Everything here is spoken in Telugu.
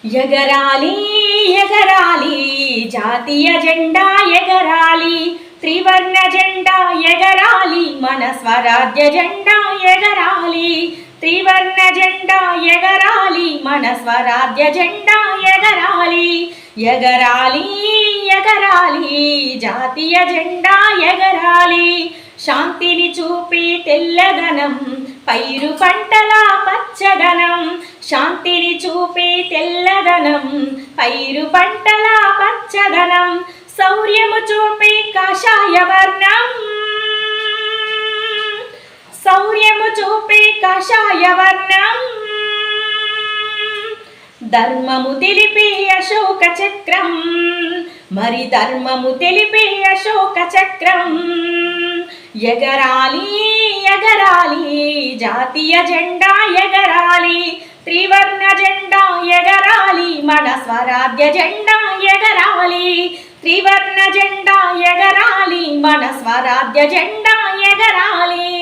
ఎగరాలి ఎగరాలి జాతీయ జెండా ఎగరాలి, త్రివర్ణ జెండా ఎగరాలి, మన స్వరాజ్య జెండా ఎగరాలి, త్రివర్ణ జెండా ఎగరాలి, మన స్వరాజ్య జెండా ఎగరాలి, ఎగరాలి ఎగరాలి జాతీయ జెండా ఎగరాలి. శాంతిని చూపి తెల్లదనం, పైరు పంటల పచ్చదనం, శాంతిని చూపి తెల్లదనం, పైరు పంటల పచ్చదనం, శౌర్యము చూపి కాషాయ వర్ణం, శౌర్యము చూపి కాషాయ వర్ణం, ధర్మము తెలిపే అశోక చక్రం, మరి ధర్మము తెలిపే అశోక చక్రం. ఎగరాలి ఎగరాలి జాతీయ జెండా ఎగరాలి, త్రివర్ణ జెండా ఎగరాలి, మన స్వరాజ్య జెండా ఎగరాలి, త్రివర్ణ జెండా ఎగరాలి, మన స్వరాజ్య జెండా ఎగరాలి.